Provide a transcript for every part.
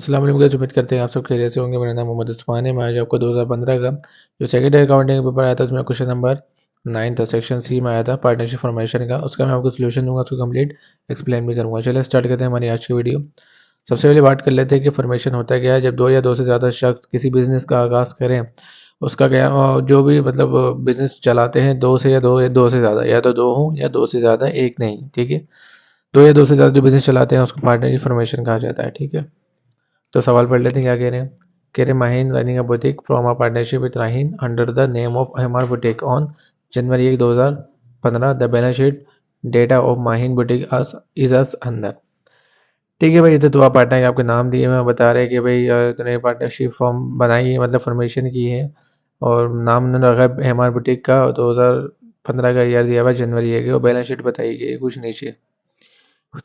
अस्सलाम वालेकुम गाइस, उम्मीद करते हैं आप सब खैरियत से होंगे। मेरा नाम मोहम्मद उस्मान है। मैं आज आपको 2015 का जो सेकेंडरी अकाउंटिंग पेपर आया था उसमें क्वेश्चन नंबर 9 था, सेक्शन सी में आया था पार्टनरशिप फॉर्मेशन का। उसका मैं आपको सोल्यूशन दूंगा, उसको कंप्लीट एक्सप्लेन भी करूंगा। चलिए स्टार्ट करते हैं हमारी आज की वीडियो। सबसे पहले बात कर लेते हैं कि फॉर्मेशन होता क्या है। जब दो या दो से ज़्यादा शख्स किसी बिजनेस का आगाज़ करें, उसका क्या जो भी मतलब बिजनेस चलाते हैं, दो से या दो से ज़्यादा, या तो दो हों या दो से ज़्यादा एक नहीं, ठीक है। दो या दो से ज़्यादा जो बिजनेस चलाते हैं उसको पार्टनरशिप फॉर्मेशन कहा जाता है, ठीक है। तो सवाल पढ़ लेते हैं क्या कह रहे हैं। कह रहे Maheen running a boutique from a partnership with Raheen under the name of MR boutique on January 1 2015 the balance sheet data of Maheen boutique is as under. ठीक है भाई, इधर तो आप पार्टनर के आपके नाम दिए हुए बता रहे हैं कि भाई तूने पार्टनरशिप फॉर्म बनाई है, मतलब फॉर्मेशन की है, और नाम उन्होंने रखा है एमआर बुटीक का, 2015 का ईयर दिया हुआ जनवरी है, और बैलेंस शीट बताई गई है कुछ नीचे।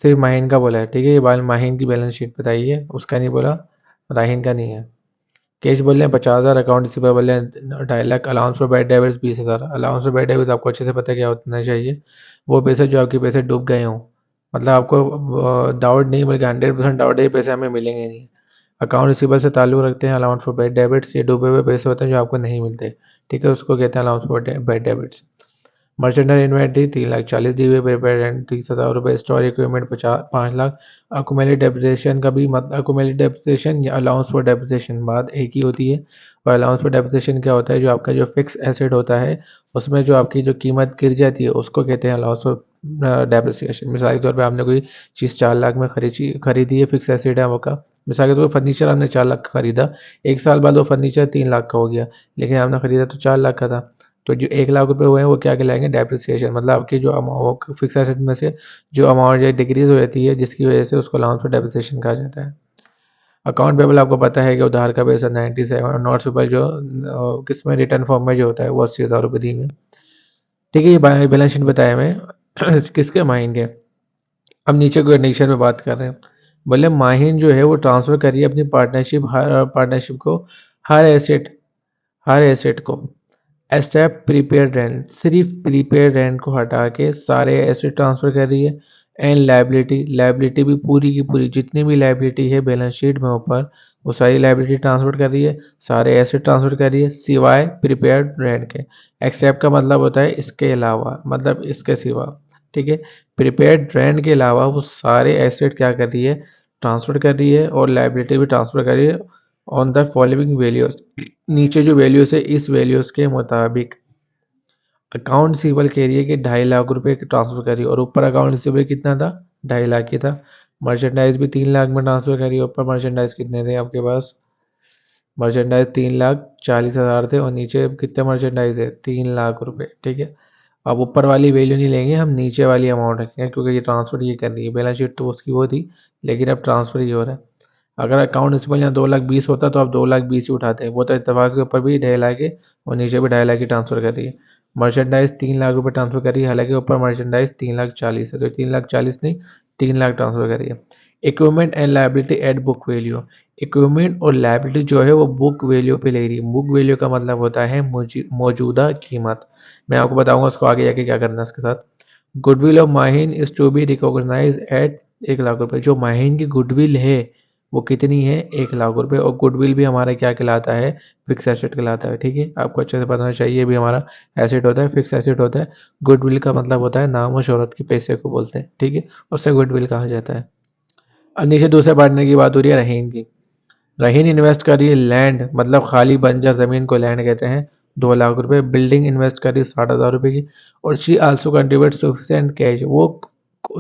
सिर्फ माहीन का बोला है, ठीक है। ये माहीन की बैलेंस शीट बताइए, उसका नहीं बोला, राहीन का नहीं है। कैश बोल रहे हैं 50,000, अकाउंट रिसीवेबल बोल रहे हैं 2.5 lakh, allowance for bad debits 20,000। Allowance for bad debits आपको अच्छे से पता है क्या होना चाहिए। वो पैसे जो आपके पैसे डूब गए हों, मतलब आपको डाउट नहीं बल्कि 100% डाउट है ये पैसे हमें मिलेंगे नहीं। अकाउंट रिसीवेबल से ताल्लुक रखते हैं अलाउंस फॉर बैड डेबिट्स, ये डूबे हुए पैसे होते हैं जो आपको नहीं मिलते, ठीक है, उसको कहते हैं allowance for bad debits. Merchandise inventory 3,40,000 दी हुई, प्रिपेयर एंड 30,000 रुपये, स्टोर इक्विपमेंट 5,00,000। अकुमुलेटेड डेप्रिसिएशन का भी मतलब अकुमुलेटेड डेप्रिसिएशन या अलाउंस फॉर डेप्रिसिएशन बात एक ही होती है। और अलाउंस फॉर डेप्रिसिएशन क्या होता है, जो आपका जो फिक्स एसेट होता है उसमें जो आपकी जो कीमत गिर जाती है उसको कहते हैं अलाउंस फॉर डेप्रिसिएशन। मिसाल के तौर पर आपने कोई चीज़ 4 लाख में खरीदी है, फिक्स एसेट है वो का। मिसाल के तौर पर फर्नीचर आपने 4 लाख का खरीदा, 1 साल बाद वो फर्नीचर 3 लाख का हो गया, लेकिन आपने खरीदा तो 4 लाख का था। तो जो 1 लाख रुपए हुए हैं वो क्या कहलाएंगे, डेप्रिसिएशन। मतलब आपकी जो अमाउंट फिक्स एसेट में से जो अमाउंट जो डिक्रीज हो जाती है, जिसकी वजह से उसको अलाउंस फॉर डेप्रिसिएशन कहा जाता है। अकाउंट पेबल आपको पता है कि उधार का पैसा 97, और नोट्स पेबल जो किस में रिटर्न फॉर्म में जो होता है वो 80,000 रुपये दी में, ठीक है। ये बैलेंस शीट बताया मैं किसके माहिन के। अब नीचे कंडीशन में बात कर रहे हैं। बोले माहिन जो है वो ट्रांसफर करिए अपनी पार्टनरशिप को हर एसेट को एक्सेप्ट प्रीपेड रेंट, सिर्फ प्रीपेड रेंट को हटा के सारे एसेट ट्रांसफर कर रही है। एंड लाइबिलिटी भी पूरी की पूरी जितनी भी लाइबिलिटी है बैलेंस शीट में ऊपर, वो सारी लाइबिलिटी ट्रांसफर कर रही है, सारे एसेट ट्रांसफर कर रही है सिवाय प्रीपेड रेंट के। एक्सेप्ट का मतलब होता है इसके अलावा, मतलब इसके सिवा, ठीक है। प्रीपेड रेंट के अलावा वो सारे एसेट क्या कर रही है, ट्रांसफर कर रही है, और लाइबिलिटी भी ट्रांसफर कर रही है ऑन द फॉलोइंग वैल्यूज। नीचे जो वैल्यूज है इस वैल्यूज के मुताबिक। अकाउंट रिसीवेबल कह रही है कि 2.5 लाख रुपए ट्रांसफर करिए, और ऊपर अकाउंट रिसीवेबल कितना था, 2.5 लाख ही था। मर्चेंडाइज भी 3 लाख में ट्रांसफर करिए, ऊपर मर्चेंडाइज कितने थे आपके पास, मर्चेंडाइज 3,40,000 थे, और नीचे कितने मर्चेंडाइज है, 3 लाख रुपए, ठीक है। अब ऊपर वाली वैल्यू नहीं लेंगे, हम नीचे वाली अमाउंट रखेंगे, क्योंकि ये ट्रांसफर ये कर रही है। बैलेंस शीट तो उसकी वो थी, लेकिन अब ट्रांसफर ये हो रहा है। अगर अकाउंट रिसीवेबल यहाँ 2,20,000 होता तो आप 2,20,000 ही उठाते हैं, वो तो इतफाक के ऊपर भी 2.5 लाख है, और नीचे भी 2.5 लाख ही ट्रांसफर कर रही है। मर्चेंडाइज 3 लाख रुपए ट्रांसफर कर रही है, हालांकि ऊपर मर्चेंडाइज 3,40,000 है, तो 3,40,000 नहीं, 3 लाख ट्रांसफर कर रही है। Equipment and liability at book value, equipment और लाइबिलिटी जो है वो बुक वैल्यू पे ले रही है। बुक वैल्यू का मतलब होता है मौजूदा कीमत। मैं आपको बताऊंगा उसको आगे जाके क्या करना है इसके साथ। Goodwill of Mahin is to be recognised at 1 lakh रुपए। जो माहिन की गुडविल है वो कितनी है, 1 लाख रुपए। और गुडविल भी हमारा क्या कहलाता है, फिक्स एसेट कहलाता है, ठीक है। आपको अच्छे से पता होना चाहिए, ये भी हमारा एसेट होता है, फिक्स एसेट होता है। गुडविल का मतलब होता है नाम और शोहरत के पैसे को बोलते हैं, ठीक है, उससे गुडविल कहा जाता है। और नीचे दूसरे पार्टनर की बात हो रही है रहीन की। रहीन इन्वेस्ट कर रही है लैंड, मतलब खाली बंजर जमीन को लैंड कहते हैं, 2 लाख रुपए। बिल्डिंग इन्वेस्ट कर रही है 60,000 रुपए की। और she also contribute sufficient cash, वो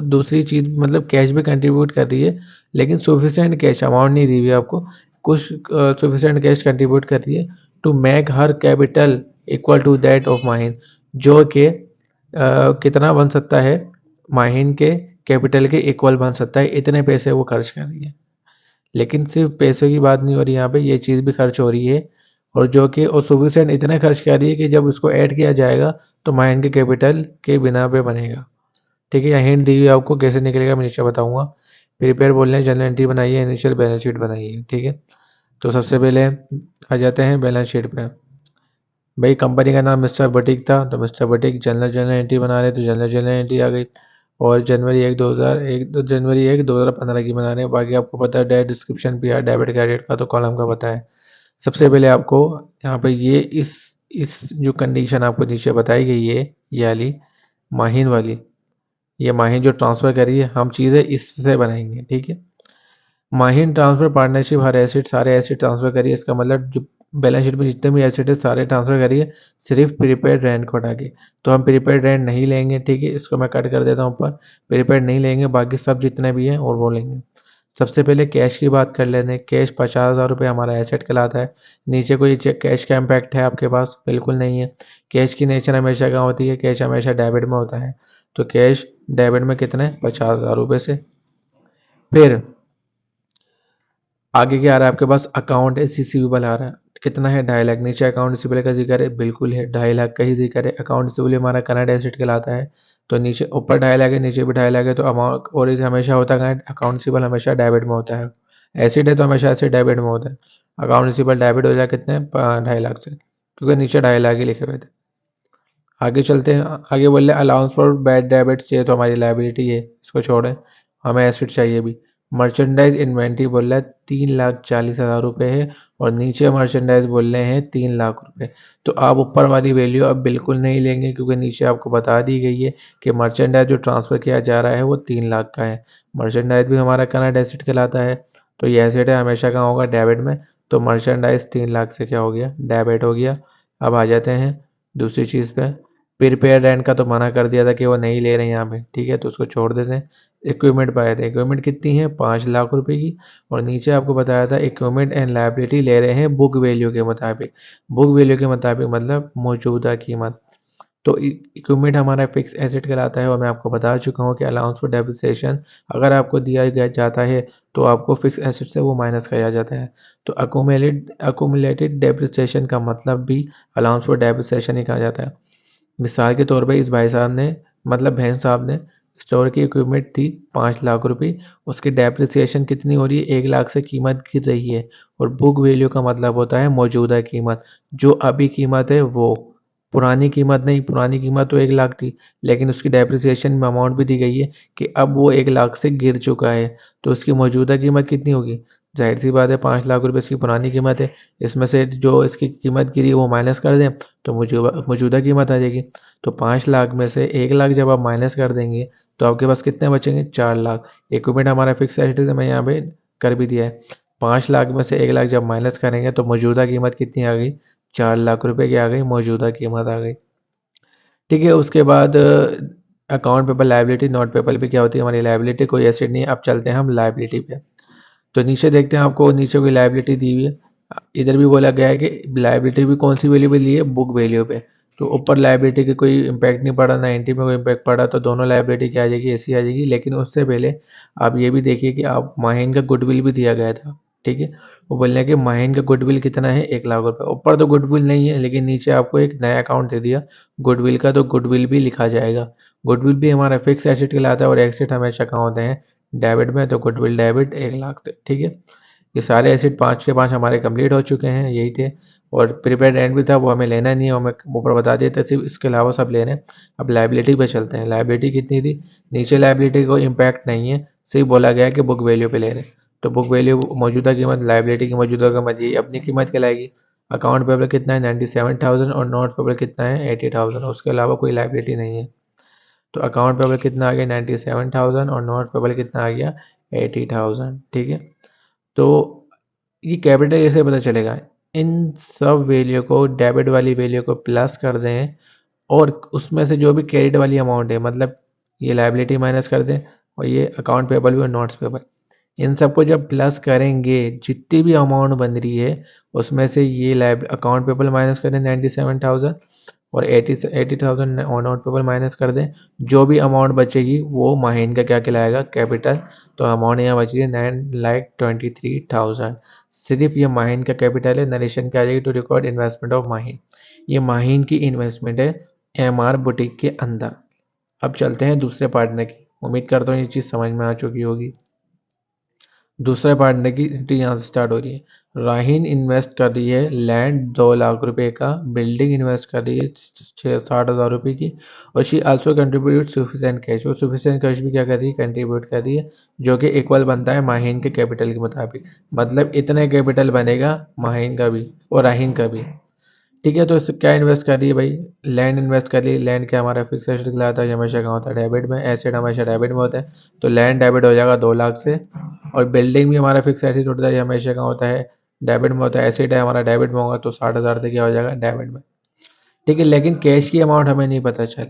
दूसरी चीज मतलब कैश भी कंट्रीब्यूट कर रही है, लेकिन सफिशिएंट कैश अमाउंट नहीं दी हुई है आपको, कुछ सफिशिएंट कैश कंट्रीब्यूट कर रही है to make her capital equal to that of Mahin, जो कि कितना बन सकता है, माहिन के कैपिटल के इक्वल बन सकता है, इतने पैसे वो खर्च कर रही है। लेकिन सिर्फ पैसों की बात नहीं हो रही यहाँ पे, ये चीज़ भी खर्च हो रही है, और जो कि और सफिशिएंट इतने खर्च कर रही है कि जब उसको ऐड किया जाएगा तो माइंड के कैपिटल के बिना पे बनेगा, ठीक है। यहाँ हिंट दी हुई है आपको, कैसे निकलेगा मैं नीचे बताऊंगा। प्रिपेयर बोलने जनरल एंट्री बनाइए, इनिशियल बैलेंस शीट बनाइए, ठीक है। तो सबसे पहले आ जाते हैं बैलेंस शीट पे। भाई कंपनी का नाम मिस्टर बुटीक था, तो मिस्टर बुटीक जनरल एंट्री बना रहे, तो जनरल एंट्री आ गई। और जनवरी 1 2015 की बना रहे हैं। बाकी आपको पता है डेट डिस्क्रिप्शन भी है, डेबिट क्रेडिट का तो कॉलम का पता है। सबसे पहले आपको यहाँ पे ये इस जो कंडीशन आपको नीचे बताई गई है, ये वाली माहिन वाली, ये माहिन जो ट्रांसफ़र करी है, हम चीज़ें इससे बनाएंगे, ठीक है। माहिन ट्रांसफ़र पार्टनरशिप हर एसेट सारे एसेट ट्रांसफ़र करिए, इसका मतलब जो बैलेंस शीट में जितने भी एसेट है सारे ट्रांसफ़र करिए सिर्फ प्रीपेड रेंट को हटा के। तो हम प्रीपेड रेंट नहीं लेंगे, ठीक है, इसको मैं कट कर देता हूँ ऊपर। प्रीपेड नहीं लेंगे, बाकी सब जितने भी हैं और वो लेंगे। सबसे पहले कैश की बात कर लेते हैं। कैश 50,000 रुपये हमारा एसेट कहलाता है। नीचे कोई कैश का इम्पैक्ट है आपके पास? बिल्कुल नहीं है। कैश की नेचर हमेशा क्या होती है? कैश हमेशा डेबिट में होता है। तो कैश डेबिट में कितने? 50,000 रुपये से। फिर आगे क्या आ रहा है आपके पास? अकाउंट रिसीवेबल आ रहा है, कितना है? 2.5 लाख। नीचे अकाउंट रिसीवेबल का जिक्र है, बिल्कुल है, 2.5 लाख का ही जिक्र है। अकाउंट रिसीवेबल हमारा करंट एसेट कहलाता है। तो नीचे ऊपर 2.5 लाख है, नीचे भी 2.5 लाख है, तो अमाउंट और इसे हमेशा होता है अकाउंट रिसीवेबल हमेशा डेबिट में होता है। एसिड है तो हमेशा एसिड डेबिट में होता है। अकाउंट रिसीवेबल डेबिट हो जाए कितने? 2.5 लाख से, क्योंकि नीचे 2.5 लाख ही लिखे हुए थे। आगे चलते हैं। आगे बोल रहे अलाउंस फॉर बैड डेबिट्स, ये तो हमारी लाइबिलिटी है, इसको छोड़ें, हमें एसिड चाहिए भी। मर्चेंडाइज इन्वेंट्री बोल रहा है 3,40,000 रुपये है, और नीचे मर्चेंडाइज बोल रहे हैं 3 लाख रुपये। तो आप ऊपर वाली वैल्यू अब बिल्कुल नहीं लेंगे, क्योंकि नीचे आपको बता दी गई है कि मर्चेंडाइज जो ट्रांसफ़र किया जा रहा है वो 3 लाख का है। मर्चेंडाइज भी हमारा करंट एसिड कहलाता है, तो ये एसिड है, हमेशा कहाँ होगा? डेबिट में। तो मर्चेंडाइज 3 लाख से क्या हो गया? डेबिट हो गया। अब आ जाते हैं दूसरी चीज़ पे। प्रीपेड रेंट का तो मना कर दिया था कि वो नहीं ले रहे हैं यहाँ पे, ठीक है, तो उसको छोड़ देते हैं। इक्विपमेंट पाए थे, इक्विपमेंट कितनी है? 5 लाख रुपए की। और नीचे आपको बताया था इक्विपमेंट एंड लायबिलिटी ले रहे हैं बुक वैल्यू के मुताबिक। बुक वैल्यू के मुताबिक मतलब मौजूदा कीमत। तो इक्विपमेंट हमारा फिक्स एसेट कहलाता है, और मैं आपको बता चुका हूँ कि अलाउंस फॉर डेप्रिसिएशन अगर आपको दिया गया जाता है तो आपको फिक्स एसेट से वो माइनस किया जाता है। तो अकोमुलेटेड डेप्रिसिएशन का मतलब भी अलाउंस फॉर डेप्रिसिएशन ही कहा जाता है। मिसाल के तौर पे इस भाई साहब ने, मतलब बहन साहब ने, स्टोर की इक्विपमेंट थी 5 लाख रुपए, उसकी डेप्रिसिएशन कितनी हो रही है? 1 लाख से कीमत गिर रही है। और बुक वैल्यू का मतलब होता है मौजूदा कीमत, जो अभी कीमत है वो, पुरानी कीमत नहीं। पुरानी कीमत तो 1 लाख थी, लेकिन उसकी डेप्रिसिएशन में अमाउंट भी दी गई है कि अब वो 1 लाख से गिर चुका है, तो उसकी मौजूदा कीमत कितनी होगी? जाहिर सी बात है 5 लाख रुपये इसकी पुरानी कीमत है, इसमें से जो इसकी कीमत गिरी वो माइनस कर दें तो मौजूदा कीमत आ जाएगी। तो 5 लाख में से 1 लाख जब आप माइनस कर देंगे तो आपके पास कितने बचेंगे? 4 लाख। इक्विपमेंट हमारा फिक्स एसेट है, मैं यहाँ पे कर भी दिया है। 5 लाख में से 1 लाख जब माइनस करेंगे तो मौजूदा कीमत कितनी आ गई? 4 लाख रुपए की आ गई, मौजूदा कीमत आ गई। ठीक है, उसके बाद account payable liability. Not payable भी क्या होती है? हमारी लायबिलिटी, कोई एसेट नहीं है। अब चलते हैं हम लायबिलिटी पे। तो नीचे देखते हैं, आपको नीचे कोई लायबिलिटी दी हुई है। इधर भी बोला गया है कि लायबिलिटी भी कौन सी वैल्यू पे ली है? बुक वैल्यू पे। तो ऊपर लायबिलिटी की कोई इम्पैक्ट नहीं पड़ा, ना एंट्री में कोई इम्पैक्ट पड़ा, तो दोनों लायबिलिटी क्या आ जाएगी? ऐसी आ जाएगी। लेकिन उससे पहले आप ये भी देखिए कि आप माहिन का गुडविल भी दिया गया था, ठीक है। वो बोल रहे हैं कि माहिन का गुडविल कितना है? 1 लाख रुपये। ऊपर तो गुडविल नहीं है, लेकिन नीचे आपको एक नया अकाउंट दे दिया गुडविल का, तो गुडविल भी लिखा जाएगा। गुडविल भी हमारा फिक्स एसेट कहलाता है, और एसेट हमेशा कहाँ होते हैं? डेबिट में। तो गुडविल डेबिट 1 लाख से, ठीक है। ये सारे एसिड 5 के 5 हमारे कंप्लीट हो चुके हैं, यही थे। और प्रीपेड एंड भी था, वो हमें लेना नहीं है, हमें ऊपर बता दिया था, सिर्फ इसके अलावा सब लेने हैं। अब लाइबिलिटी पे चलते हैं। लाइबिलिटी कितनी थी? नीचे लाइबिलिटी कोई इम्पैक्ट नहीं है, सिर्फ बोला गया है कि बुक वैल्यू पे ले रहे हैं। तो बुक वैल्यू मौजूदा कीमत, लाइबिलिटी की मौजूदा कीमत, ये अपनी कीमत कहलाएगी। अकाउंट पेबल कितना है? 97,000। और नॉट पेबल कितना है? 80,000। उसके अलावा कोई लाइबिलिटी नहीं है। तो अकाउंट पेबल कितना आ गया? 97,000। और नॉट पेबल कितना आ गया? 80,000, ठीक है। तो ये कैपिटल कैसे पता चलेगा? इन सब वैल्यू को, डेबिट वाली वैल्यू को प्लस कर दें, और उसमें से जो भी क्रेडिट वाली अमाउंट है, मतलब ये लायबिलिटी माइनस कर दें, और ये अकाउंट पेबल भी और नोट्स पेबल, इन सबको जब प्लस करेंगे, जितनी भी अमाउंट बन रही है उसमें से ये लाइब अकाउंट पेबल माइनस कर दें 97,000, और 80,000 और नॉट पेबल माइनस कर दें, जो भी अमाउंट बचेगी वो माहिन का क्या कहलाएगा? कैपिटल। तो अमाउंट यहाँ बच रही है 9,23,000। सिर्फ ये माहिन का कैपिटल है। नरेशन क्या आ जाएगी? To record investment of Mahin. ये माहिन की इन्वेस्टमेंट है एमआर बुटीक के अंदर। अब चलते हैं दूसरे पार्टनर की। उम्मीद करता हूँ ये चीज़ समझ में आ चुकी होगी। दूसरे पार्टनर की एंट्री यहाँ से स्टार्ट हो रही है। राहीन इन्वेस्ट कर रही है लैंड 2 लाख रुपए का, बिल्डिंग इन्वेस्ट कर रही है 60,000 रुपए की, और she also contribute sufficient cash, और सफिशिएंट कैश भी क्या कर रही है, कंट्रीब्यूट कर रही है, जो कि इक्वल बनता है माहीन के कैपिटल के मुताबिक। मतलब इतना कैपिटल बनेगा माहीन का भी और राहीन का भी। ठीक है, तो इससे क्या इन्वेस्ट कर रही है भाई, लैंड इन्वेस्ट कर रही है। लैंड क्या हमारा फिक्स एसेट कहलाता है, ये हमेशा कहाँ होता है, डेबिट में। एसेट हमेशा डेबिट में होता है, तो लैंड डेबिट हो जाएगा 2 लाख से। और बिल्डिंग भी हमारा फिक्स एसेट होता है, ये हमेशा कहाँ होता है, डेबिट में होता है। एसेट है हमारा डेबिट में होगा, तो 60,000 से क्या हो जाएगा, डेबिट में। ठीक है, लेकिन कैश की अमाउंट हमें नहीं पता चल।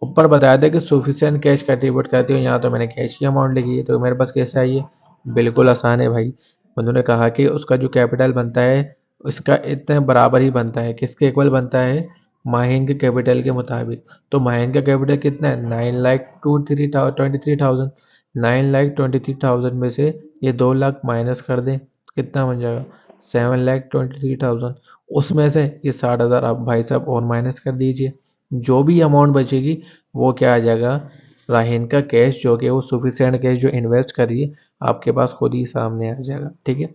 ऊपर बताया था कि सुफिशियंट कैश कंट्रीब्यूट करती हूँ, यहाँ तो मैंने कैश की अमाउंट लिखी है, तो मेरे पास कैसे आई है। बिल्कुल आसान है भाई। उन्होंने कहा कि उसका जो कैपिटल बनता है उसका इतने बराबर ही बनता है, किसके इक्वल बनता है, माहिन के कैपिटल के मुताबिक। तो माहिन का कैपिटल कितना है, 9,23,000। 9,23,000 में से ये 2 लाख माइनस कर दें तो कितना बन जाएगा, 7,23,000। उसमें से ये 60,000 आप भाई साहब और माइनस कर दीजिए। जो भी अमाउंट बचेगी वो क्या आ जाएगा, राहीन का कैश, जो कि वो सफिशिएंट कैश जो इन्वेस्ट करिए आपके पास खुद ही सामने आ जाएगा। ठीक है,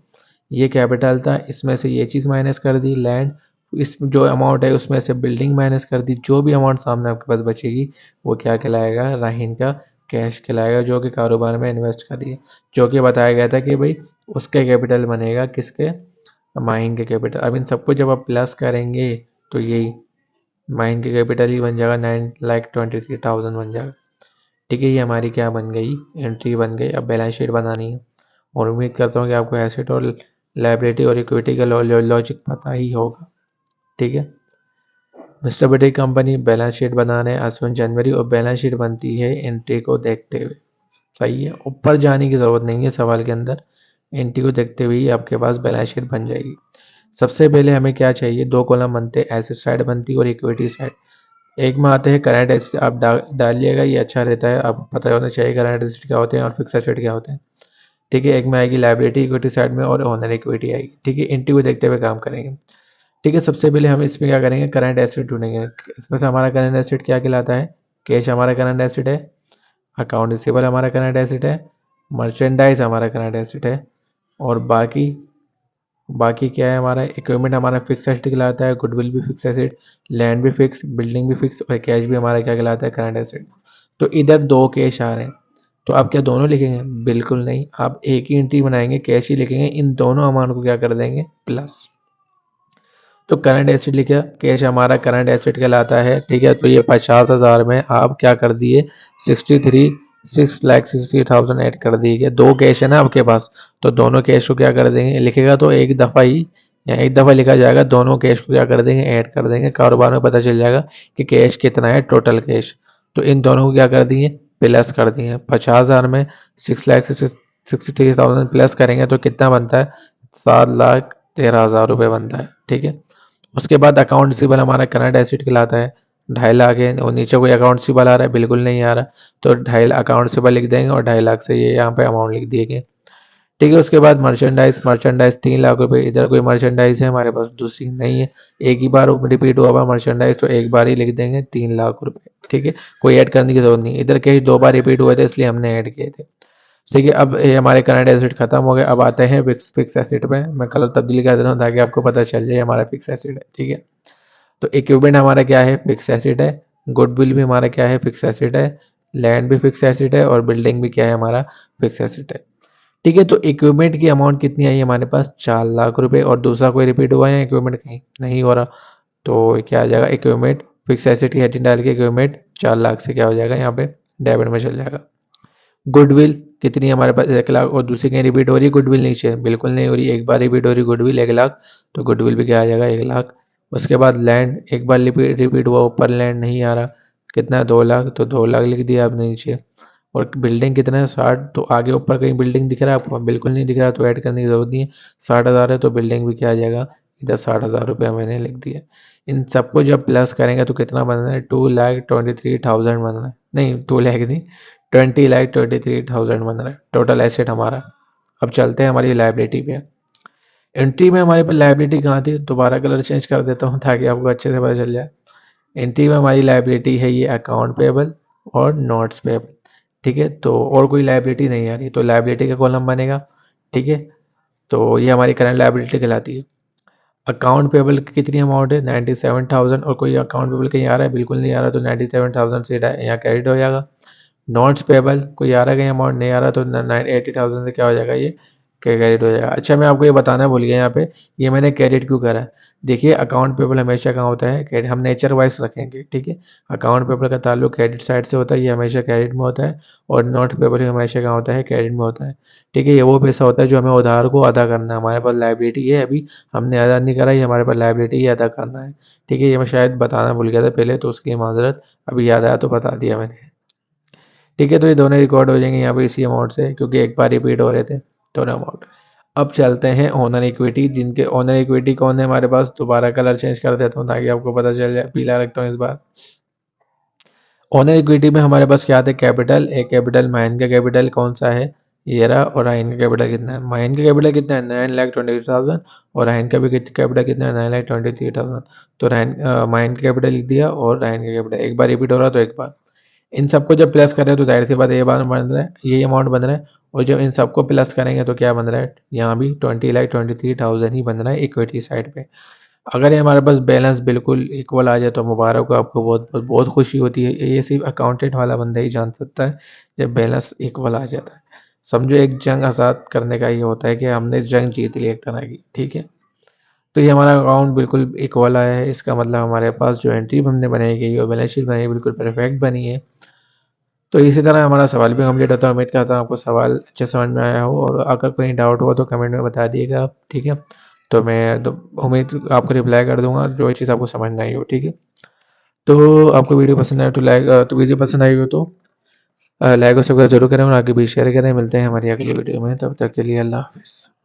ये कैपिटल था, इसमें से ये चीज़ माइनस कर दी लैंड, इस जो अमाउंट है उसमें से बिल्डिंग माइनस कर दी, जो भी अमाउंट सामने आपके पास बचेगी वो क्या कहलाएगा, राहीन का कैश कहलाएगा, जो कि कारोबार में इन्वेस्ट करिए। जो कि बताया गया था कि भाई उसके कैपिटल बनेगा किसके, माइन के कैपिटल। अब इन सबको जब आप प्लस करेंगे तो यही माइन के कैपिटल ही बन जाएगा, 9,23,000 बन जाएगा। ठीक है, ये हमारी क्या बन गई, एंट्री बन गई। अब बैलेंस शीट बनानी है, और उम्मीद करता हूँ कि आपको एसेट और लायबिलिटी और इक्विटी का लॉजिक पता ही होगा। ठीक है, मिस्टर बड़ी कंपनी बैलेंस शीट बनाने 8 जनवरी, और बैलेंस शीट बनती है एंट्री को देखते हुए। सही है, ऊपर जाने की ज़रूरत नहीं है सवाल के अंदर, एंट्री को देखते हुए ही आपके पास बैलेंस शीट बन जाएगी। सबसे पहले हमें क्या चाहिए, 2 कॉलम बनते हैं, एसेट साइड बनती है और इक्विटी साइड। एक में आते हैं करंट एसेट, आप डालिएगा, ये अच्छा रहता है, आपको पता होना चाहिए करंट एसेट क्या होते हैं और फिक्स एसेट क्या होते हैं। ठीक है, एक में आएगी लायबिलिटी इक्विटी साइड में, और ओनर इक्विटी आएगी। ठीक है, एंट्री को देखते हुए काम करेंगे। ठीक है, सबसे पहले हम इसमें क्या करेंगे, करंट एसेट ढूंढेंगे। इसमें से हमारा करंट एसेट क्या कहलाता है, कैश हमारा करंट एसेट है, अकाउंट रिसीवेबल हमारा करंट एसेट है, मर्चेंडाइज हमारा करंट एसेट है, और बाकी बाकी क्या है, हमारा इक्विपमेंट हमारा फिक्स एसेट कहलाता है, गुडविल भी फिक्स एसेट, लैंड भी फिक्स, बिल्डिंग भी फिक्स, और कैश भी हमारा क्या कहलाता है, करंट एसेट। तो इधर 2 कैश आ रहे हैं, तो आप क्या दोनों लिखेंगे, बिल्कुल नहीं, आप एक ही एंट्री बनाएंगे, कैश ही लिखेंगे, इन दोनों अमाउंट को क्या कर देंगे, प्लस। तो करंट एसेट लिखा, कैश हमारा करंट एसेट कहलाता है। ठीक है, तो ये 50,000 में आप क्या कर दिए, 6,60,000 ऐड कर दिए। 2 कैश है ना आपके पास, तो दोनों कैश को क्या कर देंगे, लिखेगा तो एक दफ़ा ही, या एक दफ़ा लिखा जाएगा, दोनों कैश को क्या कर देंगे, ऐड कर देंगे। कारोबार में पता चल जाएगा कि कैश कितना है, टोटल कैश। तो इन दोनों को क्या कर दिए, प्लस कर दिए। 50,000 में 6,63,000 प्लस करेंगे तो कितना बनता है, 7,13,000 रुपये बनता है। ठीक है, उसके बाद अकाउंट रिसीवेबल हमारा करंट एसेट कहलाता है, 2.5 लाख है, और नीचे कोई अकाउंट रिसीवेबल आ रहा है, बिल्कुल नहीं आ रहा, तो 2.5 अकाउंट रिसीवेबल लिख देंगे, और 2.5 लाख से ये यहाँ पे अमाउंट लिख दिए गए। ठीक है, उसके बाद मर्चेंडाइज, 3 लाख रुपए, इधर कोई मर्चेंडाइज है हमारे पास, दूसरी नहीं है, एक ही बार रिपीट हुआ मर्चेंडाइज, तो एक बार ही लिख देंगे 3 लाख रुपए। ठीक है, कोई ऐड करने की जरूरत नहीं, इधर कहीं 2 बार रिपीट हुए थे इसलिए हमने ऐड किए थे। ठीक है, अब ये हमारे करंट एसेट खत्म हो गए, अब आते हैं फिक्स एसेट पे। मैं कलर तब्दील कर देता हूँ ताकि आपको पता चल जाए हमारा फिक्स एसेट है। ठीक है, तो इक्विपमेंट हमारा क्या है, फिक्स एसेट है, गुडविल भी हमारा क्या है, फिक्स एसेट है, लैंड भी फिक्स एसेट है, और बिल्डिंग भी क्या है, हमारा फिक्स एसेट है। ठीक है, तो इक्विपमेंट की अमाउंट कितनी आई हमारे पास, 4 लाख रुपए, और दूसरा कोई रिपीट हुआ है इक्विपमेंट कहीं नहीं हो रहा, तो क्या आ जाएगा, इक्विपमेंट फिक्स एसेट की हेडिंग डाल के इक्विपमेंट 4 लाख से क्या हो जाएगा, यहाँ पे डेबिट में चल जाएगा। गुडविल कितनी है हमारे पास, 1 लाख, और दूसरी कहीं रिपीट हो रही है गुडविल, नीचे बिल्कुल नहीं हो रही, एक बार रिपीट हो रही गुडविल 1 लाख, तो गुडविल भी क्या आ जाएगा, 1 लाख। उसके बाद लैंड एक बार रिपीट हुआ, ऊपर लैंड नहीं आ रहा, कितना है, 2 लाख, तो 2 लाख लिख दिया आपने नीचे। और बिल्डिंग कितना है, 60, तो आगे ऊपर कहीं बिल्डिंग दिख रहा है आपको, बिल्कुल नहीं दिख रहा, तो ऐड करने की जरूरत नहीं है। 60,000 है तो बिल्डिंग भी क्या आ जाएगा, इधर 60,000 रुपये मैंने लिख दिया। इन सबको जब प्लस करेंगे तो कितना बन रहा है, 2,23,000 बन रहा है, नहीं 2 लाख नहीं, 20,23,000 बन रहा है टोटल एसेट हमारा। अब चलते हैं हमारी लाइबिलिटी पे। एंट्री में हमारे पास लाइबिलिटी कहाँ थी, दोबारा कलर चेंज कर देता हूँ ताकि आपको अच्छे से पता चल जाए। एंट्री में हमारी लाइबिलिटी है ये अकाउंट पेबल और नोट्स पेबल। ठीक है, तो और कोई लाइबिलिटी नहीं आ रही, तो लाइबिलिटी का कॉलम बनेगा, ठीक है। तो ये हमारी करंट लायबिलिटी कहलाती है। अकाउंट पेबल की कितनी अमाउंट है 97,000, और कोई अकाउंट पेबल कहीं आ रहा है, बिल्कुल नहीं आ रहा, तो 97,000 से यहाँ क्रेडिट हो जाएगा। नोट्स पेबल कोई आ रहा है कहीं अमाउंट, नहीं आ रहा, तो 80,000 से क्या हो जाएगा, ये क्रेडिट हो जाएगा। अच्छा, मैं आपको ये बताना भूल गया यहाँ पे, ये मैंने क्रेडिट क्यों करा है। देखिए, अकाउंट पेबल हमेशा कहाँ होता है, क्रेडिट हम नेचर वाइज रखेंगे, ठीक है। अकाउंट पेबल का ताल्लुक क्रेडिट साइड से होता है, ये हमेशा क्रेडिट में होता है। और नोट पेबल हमेशा कहाँ होता है, क्रेडिट में होता है, ठीक है। ये वो पैसा होता है जो हमें उधार को अदा करना है, हमारे पास लाइबिलिटी है, अभी हमने अदा नहीं करा, ये हमारे पास लाइबिलिटी ही अदा करना है, ठीक है। ये मैं शायद बताना भूल गया था पहले, तो उसकी माजरत, अभी याद आया तो बता दिया मैंने, ठीक है। तो ये दोनों रिकॉर्ड हो जाएंगे यहाँ पे इसी अमाउंट से, क्योंकि एक बार रिपीट हो रहे थे दोनों अमाउंट। अब चलते हैं ओनर इक्विटी, जिनके ओनर इक्विटी कौन है हमारे पास। दोबारा कलर चेंज कर देता हूँ ताकि आपको पता चल जाए, पीला रखता हूँ इस बार। ओनर इक्विटी में हमारे पास क्या आता है, कैपिटल, एक कैपिटल, माइन का कैपिटल कौन सा है, ये रहा। और राइन का कैपिटल कितना है, माइन का कैपिटल कितना है 9,22,000, और राइन का भी कैपिटल कितना है 9,23,000। तो राइन माइन का कैपिटल लिख दिया, और राइन का कैपिटल एक बार रिपीट हो रहा तो एक बार। इन सबको जब प्लस करें तो जाहिर सी बात है ये बात बन रहा है, ये अमाउंट बन रहा है। और जब इन सबको प्लस करेंगे तो क्या बन रहा है, यहाँ भी 20,23,000 ही बन रहा है इक्विटी साइड पे। अगर ये हमारे पास बैलेंस बिल्कुल इक्वल आ जाए तो मुबारक हो आपको, बहुत बहुत बहुत खुशी होती है। ये सिर्फ अकाउंटेंट वाला बंदा ही जान सकता है जब बैलेंस इक्वल आ जाता है। समझो एक जंग आज़ाद करने का ये होता है कि हमने जंग जीत ली एक तरह की, ठीक है। तो ये हमारा अकाउंट बिल्कुल इक्वल आया है, इसका मतलब हमारे पास जो एंट्री हमने बनाई गई और बैलेंस शीट बनाई बिल्कुल परफेक्ट बनी है। तो इसी तरह हमारा सवाल भी कंप्लीट होता है। उम्मीद करता हूँ आपको सवाल अच्छे समझ में आया हो, और अगर कोई डाउट हो तो कमेंट में बता दिएगा आप, ठीक है। तो मैं तो उम्मीद आपको रिप्लाई कर दूंगा जो चीज़ आपको समझ में आई हो, ठीक है। तो आपको वीडियो पसंद आए तो लाइक, तो वीडियो पसंद आई हो तो लाइक और सब्सक्राइब जरूर करें, और आगे भी शेयर करें। मिलते हैं हमारी अगली वीडियो में, तब तक के लिए अल्लाह हाफिज़।